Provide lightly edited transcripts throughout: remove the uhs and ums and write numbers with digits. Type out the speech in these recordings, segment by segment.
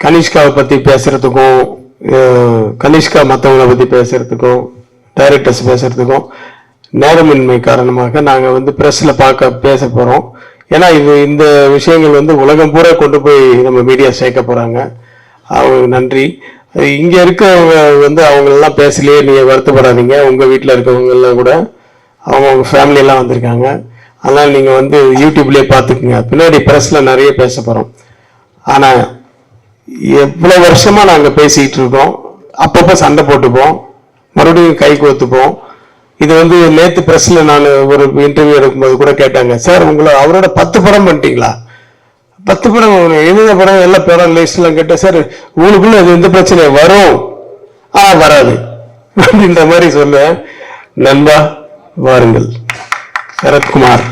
கனிஷ்காவை பற்றி பேசுகிறதுக்கும், கனிஷ்கா மற்றவங்களை பற்றி பேசுகிறதுக்கும், டைரக்டர்ஸ் பேசுகிறதுக்கும் நேரமின்மை காரணமாக நாங்கள் ப்ரெஸ்ஸில் பேச போகிறோம். ஏன்னா இந்த விஷயங்கள் உலகம் பூரா கொண்டு போய் நம்ம மீடியா சேர்க்க போகிறாங்க. அவங்களுக்கு நன்றி. இங்கே இருக்கவங்க அவங்களெல்லாம் பேசலையே, நீங்கள் வருத்தப்படாதீங்க. உங்கள் வீட்டில் இருக்கவங்கெல்லாம் கூட அவங்க ஃபேமிலியெல்லாம் வந்திருக்காங்க. அதனால் நீங்கள் யூடியூப்லேயே பார்த்துக்குங்க. பின்னாடி ப்ரெஸ்ஸில் நிறைய பேச போகிறோம். ஆனால் எவ்வளோ வருஷமாக நாங்கள் பேசிக்கிட்டு இருக்கோம். அப்பப்போ சண்டை போட்டுப்போம், மறுபடியும் கை கோத்துப்போம். இது நேற்று ப்ரெஸ்ஸில் நான் ஒரு இன்டர்வியூ எடுக்கும்போது கூட கேட்டாங்க, சார் அவரோட 10 படம் பண்ணிட்டீங்களா? 10 படம் எழுதின படம் எல்லா படம் லிஸ்ட்லாம் கேட்டேன். சார் உங்களுக்குள்ள அது எந்த பிரச்சனை வரும்? வராது அப்படின்ற மாதிரி சொல்லுவேன். நண்பா வாருங்கள். சரத்குமார்.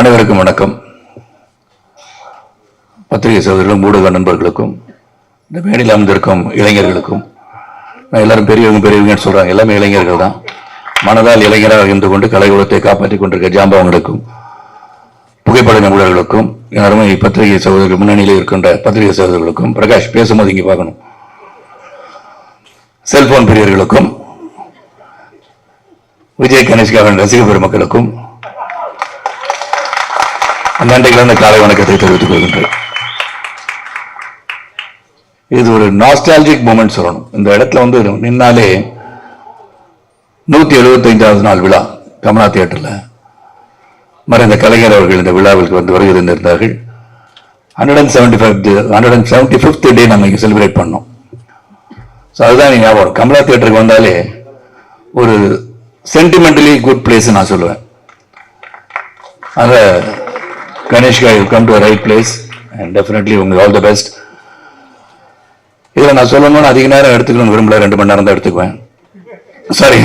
அனைவருக்கும் வணக்கம். பத்திரிகை சகோதரர்களும் ஊடக நண்பர்களுக்கும் இந்த மேடையில் அமர்ந்திருக்கும் இளைஞர்களுக்கும், நான் எல்லாரும் பெரியவங்கன்னு சொல்றாங்க, எல்லாமே இளைஞர்கள் தான். மனதால் இளைஞராக இருந்து கொண்டு கலைகுலத்தை காப்பாற்றிக் கொண்டிருக்க ஜாம்பவங்களுக்கும், புகைப்பட நிபுணர்களுக்கும், யாருமே பத்திரிகை சகோதரர்கள் முன்னணியில் இருக்கின்ற பத்திரிகை சகோதரர்களுக்கும், பிரகாஷ் பேசும்போது இங்கே பார்க்கணும், செல்போன் பிரியர்களுக்கும், விஜய் கணேஷ்காவின் ரசிக பெருமக்களுக்கும் நன்றிகளான காலை வணக்கத்தை தெரிவித்துக் கொள்கின்றேன். இது ஒரு நாஸ்டாலஜிக் மூமெண்ட் சொல்லணும். இந்த இடத்துல நின்னாலே 175வது நாள் விழா கமலா தியேட்டர்ல மறைந்த கலைஞர் அவர்கள் இந்த விழாவிற்கு வருகை தந்திருந்தார்கள். 175th டே நம்ம இங்க செலிப்ரேட் பண்ணோம். அதுதான் ஞாபகம். கமலா தியேட்டருக்கு வந்தாலே ஒரு சென்டிமெண்டலி குட் பிளேஸ் நான் சொல்லுவேன். அத Kanishka, you come to right place and definitely உங்களுக்கு ஆல் தி பெஸ்ட். இதில் நான் சொல்லணும்னு அதிக நேரம் எடுத்துக்கணும்னு விரும்பல. 2 மணி நேரம் தான் எடுத்துக்குவேன். சாரி,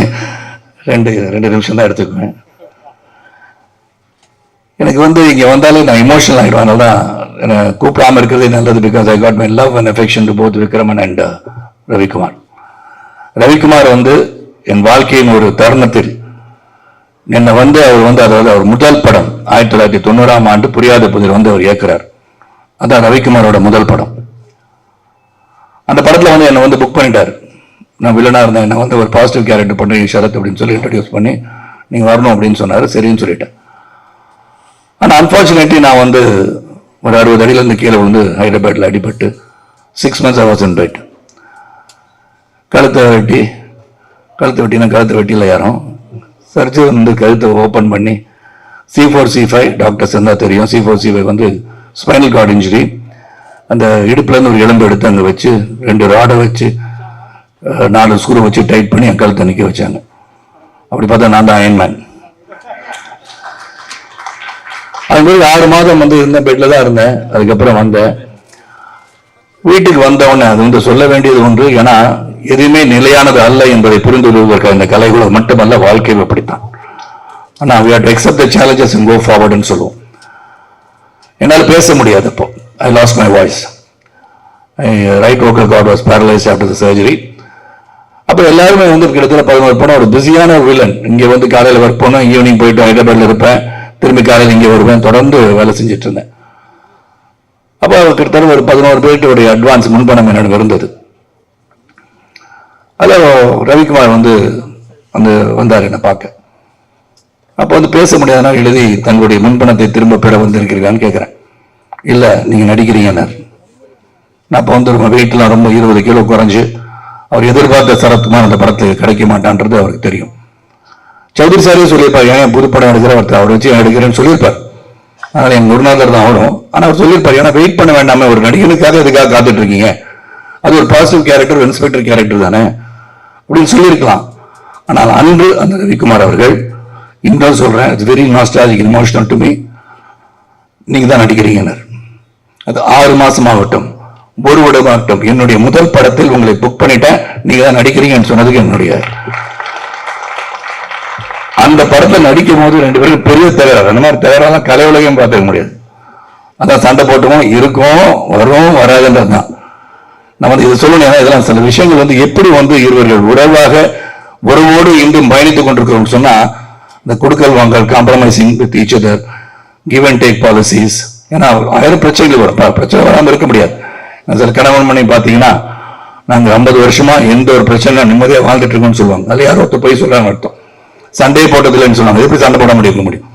2 நிமிஷம் தான் எடுத்துக்குவேன். எனக்கு இங்க வந்தாலே நான் இமோஷனல் ஆகிடுவேன். அதனால தான் என்னை கூப்பிடாம இருக்கிறதே நல்லது. Because I got my love and affection to both Vikraman and Ravikumar. Ravikumar என் வாழ்க்கையின் ஒரு தருணத்தில் என்னை அவர் அதாவது அவர் முதல் படம் 1990ஆம் ஆண்டு புரியாத புதிர் அவர் இயக்குறார். அதான் ரவிக்குமாரோட முதல் படம். அந்த படத்துல என்னை புக் பண்ணிட்டார். நான் வில்லனா இருந்தேன். என்னை ஒரு பாசிட்டிவ் கேரக்டர் பண்ணி ஷரத் அப்படின்னு சொல்லி இன்ட்ரடியூஸ் பண்ணி நீங்க வரணும் அப்படின்னு சொன்னாரு. சரின்னு சொல்லிட்டேன். ஆனா அன்பார்ச்சுனேட்லி நான் ஒரு 60 அடியில இருந்து கீழே ஹைதராபாத்ல அடிபட்டு 6 months I was in bed. கழுத்தை வெட்டியில யாரும் சர்ஜரி கழுத்தை ஓப்பன் பண்ணி C4 C5 டாக்டர்ஸ் இருந்தால் தெரியும். C4 C5 spinal cord injury. அந்த இடுப்புலேருந்து ஒரு எலும்பு எடுத்து அங்கே வச்சு 2 ராடை வச்சு 4 ஸ்க்ரூ வச்சு டைட் பண்ணி என் கழுத்தை நிற்க வச்சாங்க. அப்படி பார்த்தா நான் தான் அயன்மேன். அது 6 மாதம் இருந்த பெட்ல தான் இருந்தேன். அதுக்கப்புறம் வந்தேன். வீட்டுக்கு வந்தவொடனே அது சொல்ல வேண்டியது ஒன்று. ஏன்னா எதுவுமே நிலையானது அல்ல என்பதை புரிந்து கொள்வதற்கு இந்த கலைகளும் மட்டுமல்ல, வாழ்க்கையும் அப்படித்தான். ஆனால் we have to accept the challenges and go forward ன்னு சொல்லுவோம். என்னால் பேச முடியாது. அப்போ I lost my voice. Right vocal cord was paralyzed after the surgery. அப்போ எல்லாருமே கிட்டத்தட்ட 11 படம் ஒரு பிஸியான வில்லன். இங்கே காலையில் ஒர்க் போனோம், ஈவினிங் போயிட்டு ஹைதராபாத்ல இருப்பேன், திரும்பி காலையில் இங்கே வருவேன், தொடர்ந்து வேலை செஞ்சுட்டு இருந்தேன். அப்போ கிட்டத்தட்ட ஒரு 11 பேருடைய அட்வான்ஸ் முன்பணம் என்னோட இருந்தது. அதில் ரவிக்குமார் வந்தார் என்னை பார்க்க. அப்போ பேச முடியாதனால எழுதி தங்களுடைய முன்பணத்தை திரும்ப பெற வந்திருக்கிறீங்கன்னு கேட்குறேன். இல்லை, நீங்கள் நடிக்கிறீங்கன்னார். நான் இப்போ வெயிட்லாம் ரொம்ப 20 கிலோ குறைஞ்சு அவர் எதிர்பார்த்த சரத்குமார் அந்த படத்துக்கு கிடைக்க மாட்டான்றது அவருக்கு தெரியும். சௌத்ரி சாரே சொல்லியிருப்பார், ஏன் புது படம் எடுக்கிற அவர் வச்சு எடுக்கிறேன்னு சொல்லியிருப்பார். அதனால் என் குருநாதர் தான் அவரும். ஆனால் அவர் சொல்லியிருப்பார், ஏன்னா வெயிட் பண்ண வேண்டாமே, ஒரு நடிகனுக்காக எதுக்காக காத்துட்டு இருக்கீங்க, அது ஒரு பாசிட்டிவ் கேரக்டர், இன்ஸ்பெக்டர் கேரக்டர் தானே அப்படின்னு சொல்லியிருக்கலாம். ஆனால் அன்று அந்த ரவிக்குமார் அவர்கள், இன்னும் சொல்றேன், it's very nostalgic emotional to me, நீங்க தான் நடிக்கிறீங்கன்னார். அது 6 மாசமாகட்டும், 1 வருடமாகட்டும், என்னுடைய முதல் படத்தில் உங்களை புக் பண்ணிட்டேன், நீங்க தான் நடிக்கிறீங்கன்னு சொன்னதுக்கு என்னுடைய அந்த படத்தை நடிக்கும் போது 2 பேரும் பெரிய தகராறு. அந்த மாதிரி தகராறுலாம் கலை உலகம் பார்த்துக்க முடியாது. அதான் சண்டை போட்டுவோம், இருக்கும், வரும், வராதுன்றது தான். நம்ம இதை சொல்லணும். ஏன்னா இதெல்லாம் சில விஷயங்கள் வந்து எப்படி வந்து இருவர்கள் உறவாக உறவோடு இன்றும் பயணித்துக் கொண்டிருக்கிறோம் சொன்னா, இந்த கொடுக்கல் வாங்கல், compromising with each other, give and take policies. ஏன்னா 1000 பிரச்சனைகள் வரும், பிரச்சனை வராமல் இருக்க முடியாது. சில கணவன் மனைவி பார்த்தீங்கன்னா, நாங்கள் 50 வருஷமா எந்த ஒரு பிரச்சனை நிம்மதியாக வாழ்ந்துட்டு இருக்கோம்னு சொல்லுவாங்க. அதில் யாரும் ஒருத்தர் போய் சொல்றாங்க அர்த்தம். சண்டையே போட்டதில்லைன்னு சொன்னாங்க. எப்படி சண்டை போட முடியும்?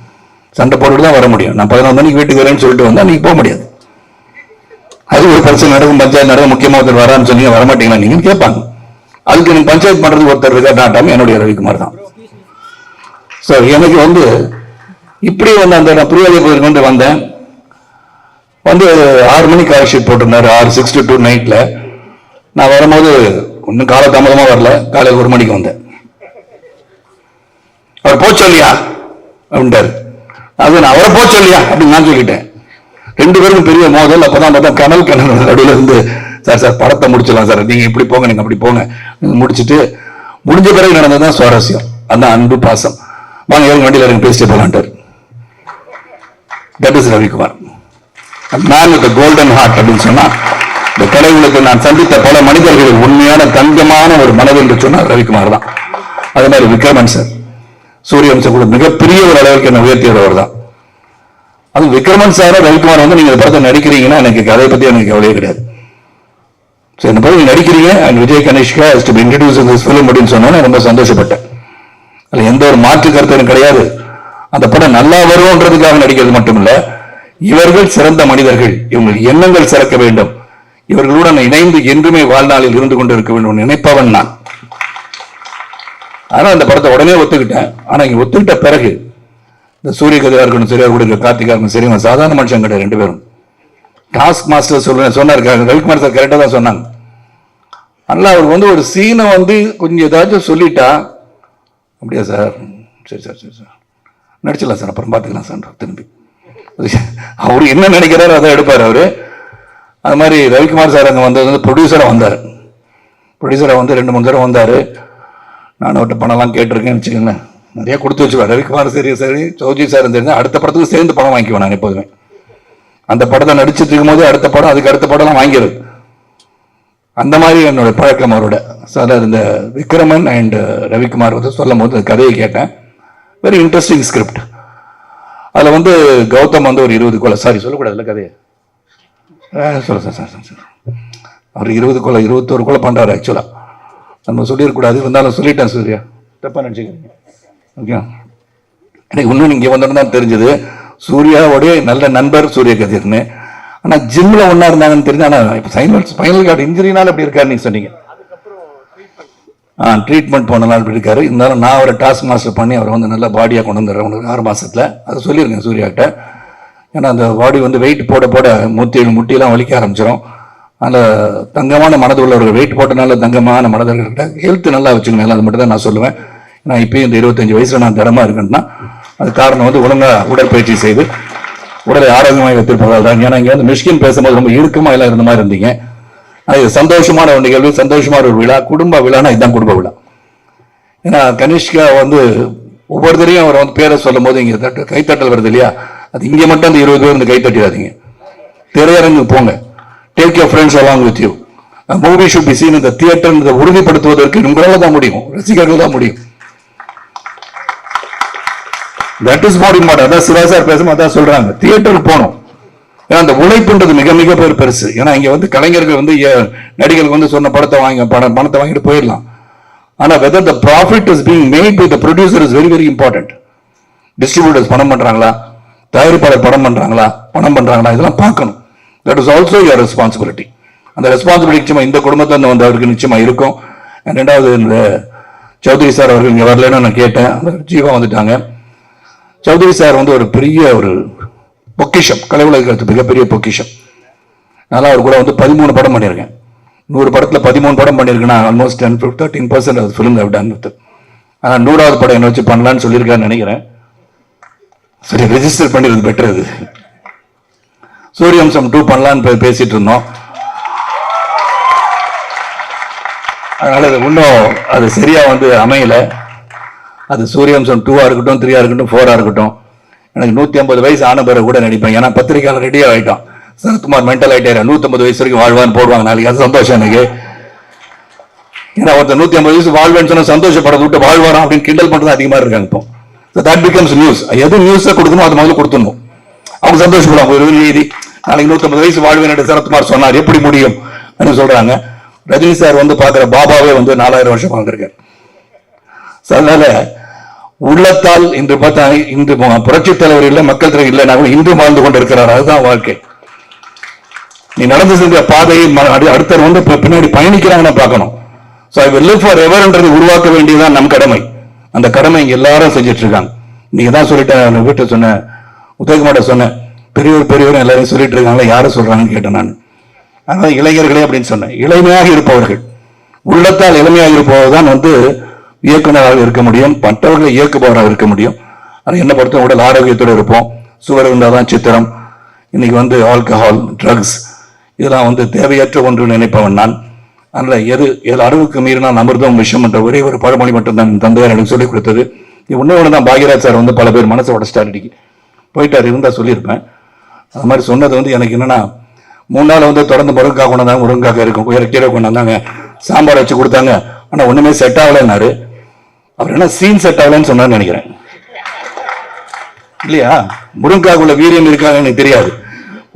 சண்டை போட்டுட்டு தான் வர முடியும். நான் 11 மணிக்கு வீட்டுக்கு வரேன்னு சொல்லிட்டு வந்தா நீங்க போக முடியாது. அது ஒரு பிரச்சனை நடக்கும், பஞ்சாயத்து நடக்கும், முக்கியமா ஒருத்தர் வரான்னு சொன்னீங்க, வரமாட்டீங்களா நீங்க கேட்பாங்க. அதுக்கு நீங்க பஞ்சாயத்து பண்றது ஒருத்தர் இருக்கா, நாட்டாம என்னுடைய ரவிக்குமார் தான். ஸோ எனக்கு வந்து இப்படி வந்து அந்த நான் பிரியாதிபதிக்கு வந்து வந்தேன். வந்து 6 மணிக்கு கால் ஷீட் போட்டிருந்தாரு, 6 to 2 நைட்ல. நான் வரும்போது ஒன்றும் காலதாமதமா வரல, காலையில் 1 மணிக்கு வந்தேன். அவர் போச்சு இல்லையா அப்படின்ட்டாரு. அது நான் அவரை போச்சு இல்லையா அப்படின்னு நான் சொல்லிட்டேன். 2 பேருக்கும் பெரிய மோதல். அப்பதான் பார்த்தா கனல் நடுவில் இருந்து, சார் படத்தை முடிச்சிடலாம் சார், நீங்க இப்படி போங்க, நீங்க அப்படி போங்க, முடிச்சுட்டு முடிஞ்ச பிறகு நடந்ததுதான் சுவாரஸ்யம். அதான் அன்பு பாசம். வாங்க ஏழு வண்டியில் இறங்கி பேசிட்டு போகலான்ட்டார். That is Ravikumar, man with golden heart அப்படின்னு சொன்னா, இந்த கடவுளுக்கு நான் சந்தித்த பல மனிதர்கள் உண்மையான தங்கமான ஒரு மனது என்று சொன்னார் ரவிக்குமார் தான். அதே மாதிரி விக்ரமன் சார், சூரியவம்சம் கூட மிகப்பெரிய ஒரு அளவுக்கு என்ன உயர்த்தியவர் தான். அது விக்ரமன் சார், ரவிக்குமார் வந்து நீங்க படத்தை நடிக்கிறீங்கன்னா எனக்கு அதை பத்தி எனக்கு கவலையே கிடையாது. இந்த படம் நீங்க நடிக்கிறீங்க, and Vijay Kanishka has to be introduced in this film அப்படின்னு சொன்னோன்னே ரொம்ப சந்தோஷப்பட்டேன். அதுல எந்த ஒரு மாற்று கருத்து எனக்கு கிடையாது. அந்த படம் நல்லா வரும்ன்றதுக்காக நடிக்கிறது மட்டும் இல்ல, இவர்கள் சிறந்த மனிதர்கள், இவங்க எண்ணங்கள் சிறக்க வேண்டும், இவர்களுடன் இணைந்து என்றுமே வாழ்நாளில் இருந்து கொண்டு இருக்க வேண்டும் நினைப்பவன் நான். ஆனா அந்த படத்தை உடனே ஒத்துக்கிட்டேன். ஆனா இங்க ஒத்துக்கிட்ட பிறகு இந்த சூரிய கதிரா இருக்கணும் சரியா கூட கார்த்திகா இருக்கணும் சரி, சாதாரண மனுஷன் கிடையாது 2 பேரும். டாஸ்க் மாஸ்டர் சொன்னார் ரவிக்குமார் சார், கரெக்டா தான் சொன்னாங்க. அதனால அவருக்கு வந்து ஒரு சீனை வந்து கொஞ்சம் ஏதாச்சும் சொல்லிட்டா, அப்படியா சார், சரி சார் சரி சார் நடிச்சிடலாம் சார், அப்புறம் பார்த்துக்கலாம் சார், திரும்பி அவரு என்ன நினைக்கிறாரோ அதை எடுப்பார் அவரு. அது மாதிரி ரவிக்குமார் சார் அங்கே வந்தது வந்து ப்ரொடியூசராக வந்தார். ப்ரொடியூசராக வந்து 2-3 தடவை வந்தார். நான் அவர்கிட்ட பணம்லாம் கேட்டிருக்கேன்னு வச்சுக்கோங்க, நிறைய கொடுத்து வச்சுருவேன். ரவிக்குமார் சரி சரி சௌஜி சார் இருந்திருந்தேன், அடுத்த படத்துக்கு சேர்ந்து பணம் வாங்கிக்குவேன் நான் எப்போதுமே. அந்த படத்தை நடிச்சுட்டு இருக்கும் போது அடுத்த படம், அதுக்கு அடுத்த படம்லாம் வாங்கிடுது. அந்த மாதிரி என்னோட பழக்கம் அவரோட. சார் இந்த விக்ரமன் அண்ட் ரவிக்குமார் வந்து சொல்லும் போது கதையை கேட்டேன். Very interesting script. அதில் வந்து கௌதம் வந்து ஒரு 20 கொலை, சாரி சொல்லக்கூடாதுல்ல கதையை, சொல்ல சார் சார் சார் அவர் 20 கொலை 21 கொலை பண்ணுறாரு. ஆக்சுவலாக நம்ம சொல்லிடக்கூடாது, இருந்தாலும் சொல்லிட்டேன். சூர்யா தப்பாக நினச்சிக்கிறீங்க, ஓகே. எனக்கு இன்னும் இங்கே வந்தோன்னு தான் தெரிஞ்சது சூர்யாவோடைய நல்ல நண்பர் சூரிய கதிர்னு. ஆனால் ஜிம்மில் ஒன்றா இருந்தாங்கன்னு தெரிஞ்சு. ஆனால் இப்போ ஸ்பைனல் கார்டு இன்ஜுரினால அப்படி இருக்காரு நீங்கள் சொன்னீங்க. ட்ரீட்மெண்ட் போன நாள் இப்படி இருக்காரு. இருந்தாலும் நான் அவரை டாஸ்க் மாஸ்டர் பண்ணி அவரை வந்து நல்லா பாடியாக கொண்டு வந்துடுறேன் உங்களுக்கு 6 மாதத்தில். அதை சொல்லியிருக்கேன் சூர்யாக்கிட்ட. ஏன்னா அந்த பாடி வந்து வெயிட் போட போட முட்டியெல்லாம் வலிக்க ஆரம்பிச்சிடும். அதில் தங்கமான மனது உள்ளவர்கள் வெயிட் போட்டனால தங்கமான மனதர்கள்கிட்ட ஹெல்த் நல்லா வச்சுக்கணும். அது மட்டும் தான் நான் சொல்லுவேன். நான் இப்பயும் இந்த 25 வயசில் நான் திடமாக இருக்கேன்னா அது காரணம் வந்து ஒழுங்காக உடற்பயிற்சி செய்து உடலை ஆரோக்கியமாக வைத்திருப்பதால் தான். ஏன்னா இங்கே வந்து மிஷ்கின் பேசும்போது ரொம்ப இறுக்கமாக எல்லாம் இருந்த மாதிரி இருந்தீங்க. அது சந்தோஷமான ஒரு நிகழ்வு, சந்தோஷமான ஒரு விழா, குடும்ப விழானா இதுதான் குடும்ப விழா. ஏன்னா கனிஷ்கா வந்து ஒவ்வொருத்தரையும் அவர் வந்து பேரை சொல்லும் போது இங்கே கைத்தட்டல் வருது இல்லையா, அது இங்கே மட்டும் அந்த 20 பேர் வந்து கைத்தட்டிடாதீங்க. திரையரங்கு போங்க, take your friends along with you. Movie should be seen இந்த தியேட்டர் உறுதிப்படுத்துவதற்கு உங்களால தான் முடியும், ரசிகர்கள் தான் முடியும். That is more important. அதான் சிவா சார் பேசும்போது அதான் சொல்றாங்க, தியேட்டருக்கு போகணும். ஏன்னா அந்த உழைப்புன்றது மிக மிக பெருசு. ஏன்னா இங்க வந்து கலைஞர்கள் வந்து நடிகர்களுக்கு வந்து சொன்ன படத்தை வாங்கிட்டு போயிடலாம். ஆனா whether the profit is being made by the producer is very very important. Distributors பணம் பண்றாங்களா, தயாரிப்பாளர் பணம் பண்றாங்களா, இதெல்லாம் பார்க்கணும். That is also your responsibility. அந்த ரெஸ்பான்சிபிலிட்டி நிச்சயமா இந்த குடும்பத்தில் வந்து அவருக்கு நிச்சயமா இருக்கும். ரெண்டாவது இந்த சௌத்ரி சார் அவர்கள் இங்க வரலன்னு நான் கேட்டேன், ஜீவா வந்துட்டாங்க. சௌத்ரி சார் வந்து ஒரு பெரிய ஒரு பொக்கிஷம், கலை உலகத்து மிகப்பெரிய பொக்கிஷம். அதனால அவர் கூட வந்து 13 படம் பண்ணியிருக்கேன். 100 படத்தில் 13 படம் பண்ணியிருக்கேன்னா almost 10-13% of film have done with. ஆனால் 100வது படம் என்ன வச்சு பண்ணலான்னு சொல்லியிருக்காருன்னு நினைக்கிறேன். சரி, ரெஜிஸ்டர் பண்ணிடுறது பெட்டர். அது சூரியவம்சம் 2 பண்ணலான்னு பேசிட்டு இருந்தோம். அதனால அது இன்னும் அது சரியா வந்து அமையல. அது சூரியவம்சம் 2 இருக்கட்டும், 3 இருக்கட்டும், 4 இருக்கட்டும், எனக்கு 150 வயசு ஆன பிறகு கூட நடிப்பேன். ஏன்னா பத்திரிகையாளர் ரெடியா ஆயிட்டான், சரத்குமார் மென்டல் ஆயிட்டாரு, 150 வயசு வரைக்கும் வாழ்வான்னு போடுவாங்க நாளைக்கு. அது சந்தோஷம் எனக்கு. ஏன்னா ஒருத்தர் 150 வயசு வாழ்வேன்னு சொன்னா சந்தோஷப்படத்தை விட்டு வாழ்வாராம் அப்படின்னு கிண்டல் பண்றது அதிகமா இருக்காங்க இப்போ. That becomes news. எது நியூஸை கொடுக்கணும் அது முதல்ல கொடுத்துடணும். அவங்க சந்தோஷப்படுவாங்க. ஒரு நீதி நாளைக்கு 150 வயசு வாழ்வேன் சரத்குமார் சொன்னார், எப்படி முடியும் அப்படின்னு சொல்றாங்க. ரஜினி சார் வந்து பாக்குற பாபாவே வந்து 4000 வருஷம் வாழ்ந்திருக்காரு. அதனால உள்ளத்தால் இன்று பார்த்தா இன்று புரட்சி தலைவர் இல்லை, மக்கள் தலைவர் இல்லை, நாங்கள் இன்று வாழ்ந்து கொண்டிருக்கிறார். அதுதான் வாழ்க்கை. நீ நடந்து சென்ற பாதையை அடுத்தர் வந்து பின்னாடி பயணிக்கிறாங்கன்னு பார்க்கணும். So I will live forever என்றதை உருவாக்க வேண்டியதுதான் நம் கடமை. அந்த கடமை இங்க எல்லாரும் செஞ்சிட்டு இருக்காங்க. நீங்க தான் சொல்லிட்டேன், வீட்டை சொன்ன உதயகுமார்ட்ட சொன்னேன், பெரியவர் எல்லாரையும் சொல்லிட்டு இருக்காங்களா, யாரை சொல்றாங்கன்னு கேட்டேன் நான். அதான் இளைஞர்களே அப்படின்னு சொன்னேன். இளமையாக இருப்பவர்கள், உள்ளத்தால் இளமையாக இருப்பவர் தான் வந்து இயக்குநராக இருக்க முடியும், மற்றவர்களை இயக்குபவராக இருக்க முடியும். ஆனால் என்ன பொறுத்த உடல் ஆரோக்கியத்தோடு இருப்போம். சுவர் இருந்தால் தான் சித்திரம். இன்னைக்கு வந்து ஆல்கஹால், ட்ரக்ஸ் இதெல்லாம் வந்து தேவையற்ற ஒன்று நினைப்பவன் நான். அதனால எது அளவுக்கு மீறினால் அமிர்தம் விஷயம் என்ற ஒரே ஒரு பழமொழி மட்டும் தான் தந்தையார் எனக்கு சொல்லிக் கொடுத்தது. ஒன்று தான் பாக்யராஜ் சார் வந்து பல பேர் மனசை உடச்சிட்டார், இன்னைக்கு போயிட்டார், இருந்தால் சொல்லியிருப்பேன். அது மாதிரி சொன்னது வந்து எனக்கு என்னன்னா, 3 நாள் வந்து தொடர்ந்து முருங்கைக்காய் கொண்டாந்தாங்க, முருங்கைக்காய் இருக்கும், கீரை கொண்டாந்தாங்க, சாம்பார் வச்சு கொடுத்தாங்க, ஆனால் ஒன்றுமே செட் ஆகலைன்னாரு. அவர் என்ன சீன் செட் ஆகலன்னு சொன்னார்னு நினைக்கிறேன், இல்லையா? முருங்கைக்காய்க்குள்ள வீரியம் இருக்காங்க எனக்கு தெரியாது,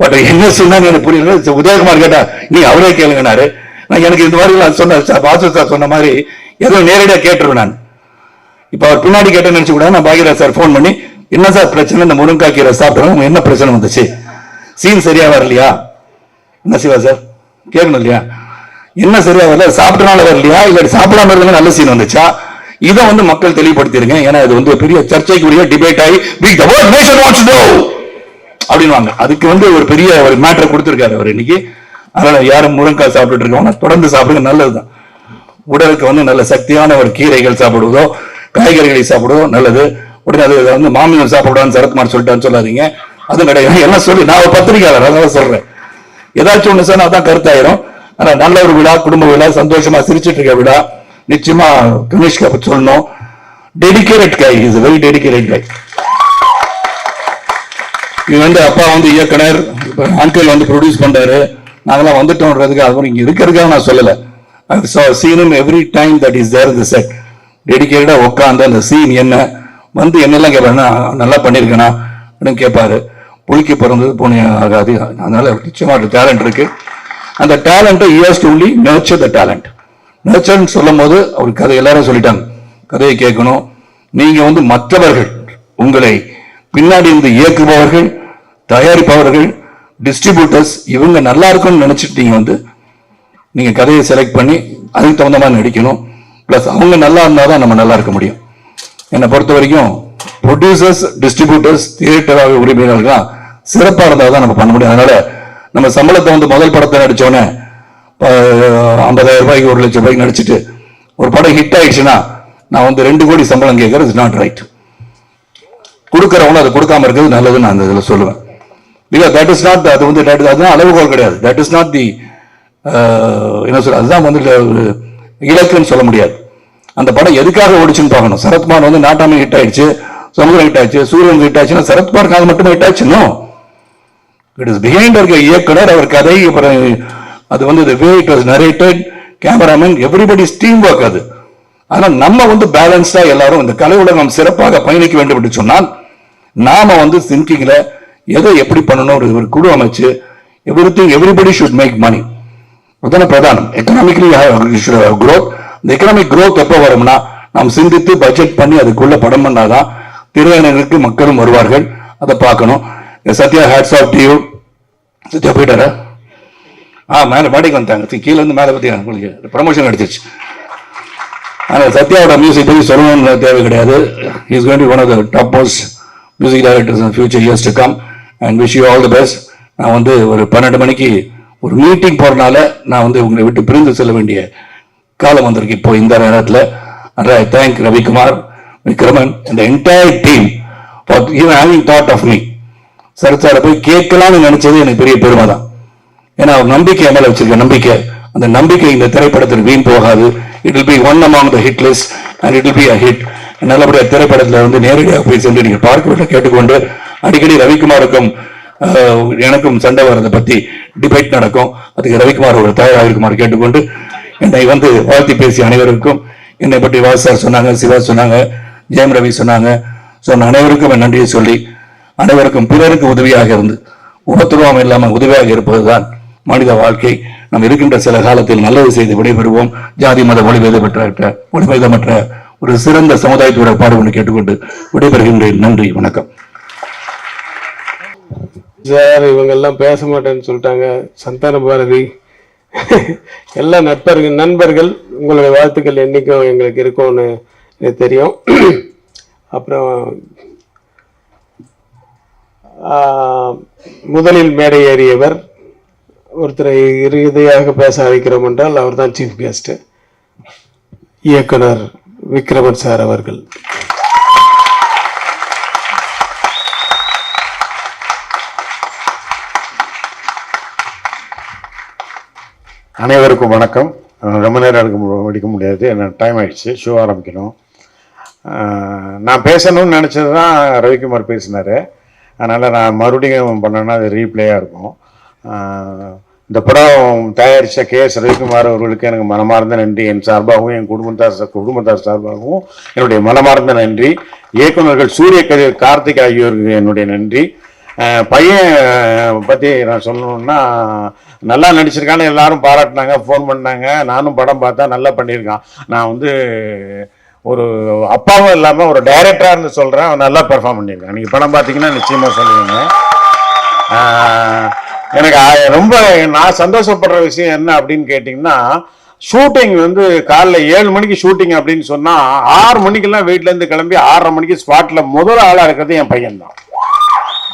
பட் என்ன சொன்னாங்க எனக்கு புரியல. உதயகுமார் கேட்டா நீ அவரே கேளுங்கனாரு. நான் எனக்கு இந்த மாதிரி சொன்ன வாசு சார் சொன்ன மாதிரி ஏதோ நேரடியாக கேட்டுருவேன் நான். இப்ப அவர் பின்னாடி கேட்டேன்னு நினைச்சு கூட நான் பாக்யராஜ் சார் போன் பண்ணி, என்ன சார் பிரச்சனை, இந்த முருங்கைக்காய் கீரை சாப்பிட்றோம், என்ன பிரச்சனை வந்துச்சு, சீன் சரியா வரலையா, என்ன சிவா சார் கேட்கணும் இல்லையா, என்ன சரியா வரல, சாப்பிட்டனால வரலையா, இல்ல சாப்பிடாம இருந்தா நல்ல சீன் வந்துச்சா, இதை வந்து மக்கள் தெளிவுபடுத்திருங்க. ஏன்னா இது வந்து பெரிய சர்ச்சைக்குரிய டிபேட் ஆகி அப்படின்வாங்க. அதுக்கு வந்து ஒரு பெரிய ஒரு மேட்டர் கொடுத்திருக்காரு அவர் இன்னைக்கு. அதனால யாரும் முருங்கைக்காய் சாப்பிட்டு இருக்கவங்க தொடர்ந்து சாப்பிடுங்க, நல்லதுதான். உடலுக்கு வந்து நல்ல சக்தியான ஒரு கீரைகள் சாப்பிடுவதோ காய்கறிகளை சாப்பிடுவதோ நல்லது. உடனே அது வந்து மாமியார் சாப்பிடுவான்னு சரத்குமார் சொல்லிட்டான்னு சொல்லாதீங்க, அது கிடையாது. என்ன சொல்லி நான் ஒரு பத்திரிகையாளர், அதனால சொல்றேன். ஏதாச்சும் ஒண்ணு சொன்னா அதான் கருத்தாயிரும். ஆனா நல்ல ஒரு விழா, குடும்ப விழா, சந்தோஷமா சிரிச்சிட்டு இருக்க விழா, நிச்சயமா கனிஷ்கா சொல்லணும். Dedicated guy, is very dedicated guy. இது வந்து அப்பா வந்து இயக்குனர், அங்கிள் வந்து ப்ரொடியூஸ் பண்றாரு, நாங்களாம் வந்துட்டோம்ன்றதுக்கு அது இங்க இருக்கிறதுக்காக நான் சொல்லல. Scene every time that is there the set டெடிகேட்டடா உட்காந்து அந்த சீன் என்ன வந்து என்னெல்லாம் கேட்பாருன்னா, நல்லா பண்ணிருக்கேனா அப்படின்னு கேட்பாரு. புளிக்கு பிறந்தது பூனை ஆகாது. அதனால நிச்சயமா டேலண்ட் இருக்கு. அந்த டேலண்ட்டை he has to only nurture the talent. நர்ச்சர்ன்னு சொல்லும் போது அவர் கதை எல்லாரும் சொல்லிட்டாங்க, கதையை கேட்கணும். நீங்க வந்து மற்றவர்கள், உங்களை பின்னாடி இருந்து இயக்குபவர்கள், தயாரிப்பவர்கள், டிஸ்ட்ரிபியூட்டர்ஸ், இவங்க நல்லா இருக்கும்னு நினைச்சிட்டு நீங்க வந்து நீங்க கதையை செலக்ட் பண்ணி அதுக்கு தகுந்த மாதிரி நடிக்கணும். பிளஸ் அவங்க நல்லா இருந்தாதான் நம்ம நல்லா இருக்க முடியும். என்னை பொறுத்த வரைக்கும் ப்ரொடியூசர்ஸ், டிஸ்ட்ரிபியூட்டர்ஸ், தியேட்டர் உரிமையாளர்கள் சிறப்பா இருந்தால் தான் நம்ம பண்ண முடியும். அதனால நம்ம சம்பளத்தை வந்து முதல் படத்தை நடிச்சோன்னே 50,000 ரூபாய்க்கு 1 லட்சம் ரூபாய்க்கு நடிச்சுட்டு ஒரு படம் ஹிட் ஆயிடுச்சுன்னா நான் வந்து 2 கோடி சம்பளம் கேட்கறது இஸ் நாட் ரைட். கொடுக்கறவங்க அதை கொடுக்காம இருக்கிறது நல்லதுன்னு நான் அந்த இதில் சொல்லுவேன். பிகாஸ் தட் இஸ் நாட், அது வந்து அதுதான் அளவுகோல் கிடையாது. தட் இஸ் நாட் தி என்ன சொல்ற, அதுதான் வந்து இலக்குன்னு சொல்ல முடியாது. அந்த படம் எதுக்காக ஓடிச்சுன்னு பார்க்கணும். சரத்குமார் வந்து நாட்டாமை ஹிட் ஆயிடுச்சு, சமுதிரம் ஹிட் ஆயிடுச்சு, சூரியன் ஹிட் ஆயிடுச்சுன்னா சரத்குமாருக்கு அது மட்டுமே ஹிட் ஆயிடுச்சுன்னு இட் இஸ் பிஹைண்ட் இருக்க இயக்குனர், அவர் கதை, அப்புறம் அது வந்து the way it was narrated, cameraman, everybody's team work அது. ஆனா நம்ம வந்து பேலன்ஸ்டா எல்லாரும் இந்த கலை உலகம் சிறப்பாக பயணிக்க வேண்டும் என்று சொன்னால் நாம வந்து திங்கிங்ல எதை எப்படி பண்ணணும் ஒரு குழு அமைச்சு எவ்ரிபடி ஷுட் மேக் மணி, அதுதான பிரதானம். Economically growth. இந்த எக்கனாமிக் growth எப்போ வரும்னா நாம் சிந்தித்து பட்ஜெட் பண்ணி அதுக்குள்ள படம் பண்ணாதான் திரையரங்குக்கு மக்களும் வருவார்கள். அதை பார்க்கணும். Sathya, hats off to you. Sathya போயிட்டாரா? மேலே பாடிக்கு வந்துட்டாங்க, கீழே இருந்து மேலே பத்தி உங்களுக்கு ப்ரமோஷன் அடிச்சிருச்சு. ஆனால் சத்யாவோட மியூசிக் பற்றி சொல்லணும்னு தேவை கிடையாது. Is going to one of the top most music directors in future years to come and wish you all the best. நான் வந்து ஒரு 12 மணிக்கு ஒரு மீட்டிங் போறதுனால நான் வந்து உங்களை விட்டு பிரிந்து செல்ல வேண்டிய காலம் வந்திருக்கு இப்போ இந்த நேரத்தில். ஐ தேங்க் ரவிக்குமார், விக்ரமன், இந்த entire team for even having thought of me. சரத்சாரை போய் கேட்கலாம்னு நினைச்சது எனக்கு பெரிய பெருமை தான். ஏன்னா அவர் நம்பிக்கை மேல வச்சிருக்க நம்பிக்கை, அந்த நம்பிக்கை இந்த திரைப்படத்தில் வீண் போகாது. It will be one among the hit list and it will be a hit. நல்லபடியா திரைப்படத்தில் வந்து நேரடியாக போய் சென்று நீங்கள் பார்க்க கேட்டுக்கொண்டு அடிக்கடி ரவிக்குமாருக்கும் எனக்கும் சண்டை வர்றதை பத்தி டிபேட் நடக்கும். அதுக்கு ரவிக்குமார் ஒரு தயாராக இருக்குமாறு கேட்டுக்கொண்டு என்னை வந்து வாழ்த்தி பேசிய அனைவருக்கும், என்னை பற்றி வாஸ் சார் சொன்னாங்க, சிவா சொன்னாங்க, ஜெயம் ரவி சொன்னாங்க, சொன்ன அனைவருக்கும் என் நன்றியை சொல்லி, அனைவருக்கும் பிறருக்கு உதவியாக இருந்து உபத்திரவம் இல்லாமல் உதவியாக இருப்பதுதான் மனித வாழ்க்கை. நாம் இருக்கின்ற சில காலத்தில் நல்லது செய்து விடைபெறுவோம். ஜாதி மத ஒளிபேதமற்ற ஒரு சிறந்த சமுதாயத்தோட பாடுபட்டு கேட்டுக்கொண்டு விடைபெறுகின்றேன். நன்றி, வணக்கம். சார் இவங்கெல்லாம் பேச மாட்டேன்னு சொல்லிட்டாங்க. சந்தான பாரதி எல்லா நண்பர்கள் உங்களுடைய வாழ்த்துக்கள் என்னைக்கும் எங்களுக்கு இருக்கும்னு எனக்கு தெரியும். அப்புறம் முதலில் மேடை ஏறியவர் ஒருத்தரை இறுதியாக பேச அழைக்கிறோம் என்றால் அவர் தான் சீஃப் கெஸ்ட், இயக்குனர் விக்ரமன் சார் அவர்கள். அனைவருக்கும் வணக்கம். ரொம்ப நேரம் எடுக்க முடியாது, என்ன டைம் ஆயிடுச்சு, ஷோ ஆரம்பிக்கணும். நான் பேசணும்னு நினச்சது தான் ரவிக்குமார் பேசினார். அதனால் நான் மறுபடியும் பண்ணேன்னா அது ரீப்ளேயாக இருக்கும். இந்த படம் தயாரித்த KS ரவிக்குமார் அவர்களுக்கு எனக்கு மனமார்ந்த நன்றி. என் சார்பாகவும் என் குடும்பத்தார் சார்பாகவும் என்னுடைய மனமார்ந்த நன்றி. இயக்குநர்கள் சூரிய கதிர், கார்த்திக் ஆகியோருக்கு என்னுடைய நன்றி. பையன் பற்றி நான் சொல்லணுன்னா, நல்லா நடிச்சிருக்கான்னு எல்லாரும் பாராட்டினாங்க, ஃபோன் பண்ணாங்க. நானும் படம் பார்த்தா நல்லா பண்ணியிருக்கான். நான் வந்து ஒரு அப்பாவும் இல்லாமல் ஒரு டைரக்டராக சொல்கிறேன், அவன் நல்லா பெர்ஃபார்ம் பண்ணியிருக்கான். நீங்கள் படம் பார்த்தீங்கன்னா நிச்சயமாக சொல்லுவீங்க. எனக்கு ரொம்ப நான் சந்தோஷப்படுற விஷயம் என்ன அப்படின்னு கேட்டிங்கன்னா, ஷூட்டிங் வந்து காலைல 7 மணிக்கு ஷூட்டிங் அப்படின்னு சொன்னால் 6 மணிக்கெல்லாம் வீட்டிலேருந்து கிளம்பி 6:30 மணிக்கு ஸ்பாட்டில் முதல் ஆளாக இருக்கிறது என் பையன் தான்.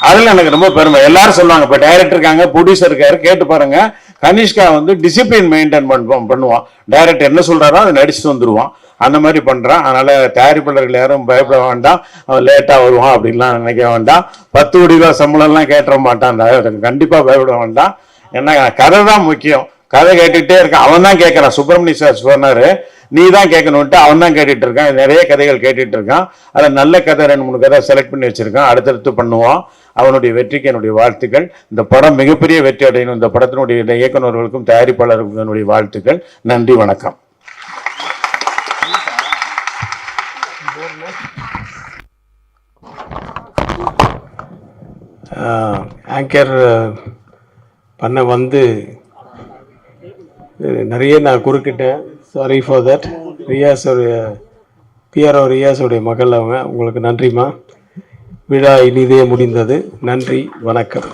அதில் எனக்கு ரொம்ப பெருமை. எல்லாரும் சொல்லுவாங்க, இப்போ டைரக்டர் இருக்காங்க, ப்ரொடியூசர் இருக்காரு, கேட்டு பாருங்க. கனிஷ்கா வந்து டிசிப்ளின் மெயின்டைன் பண்ணுவான். டைரக்டர் என்ன சொல்கிறாரோ அதை நடிச்சுட்டு வந்துடுவான். அந்த மாதிரி பண்ணுறான். அதனால் தயாரிப்பாளர்கள் யாரும் பயப்பட வேண்டாம், அவன் லேட்டாக வருவான் அப்படின்லாம் நினைக்க வேண்டாம். 10 கோடி ரூபா சம்பளம்லாம் கேட்டுற மாட்டான். கண்டிப்பாக பயப்பட வேண்டாம். ஏன்னா கதை தான் முக்கியம். கதை கேட்டுக்கிட்டே இருக்கான். அவன் தான் கேட்குறான். சுப்பிரமணிய சார் சொன்னார், நீ தான் கேட்கணுன்ட்டு அவன் தான் கேட்டுட்டு இருக்கான். நிறைய கதைகள் கேட்டுட்டு இருக்கான். அதில் நல்ல கதை 2-3 கதை செலக்ட் பண்ணி வச்சிருக்கான். அடுத்தடுத்து பண்ணுவான். அவனுடைய வெற்றிக்கு என்னுடைய வாழ்த்துக்கள். இந்த படம் மிகப்பெரிய வெற்றி அடையணும். இந்த படத்தினுடைய இயக்குநர்களுக்கும் தயாரிப்பாளர்களுக்கும் என்னுடைய வாழ்த்துக்கள். நன்றி, வணக்கம். ஆங்கர் பண்ண வந்து நிறைய நான் குறுக்கிட்டேன். Sorry for that. PRO ரியாஸோடைய மகள் அவங்க. உங்களுக்கு நன்றிம்மா. விழா இனிதே முடிந்தது. நன்றி, வணக்கம்.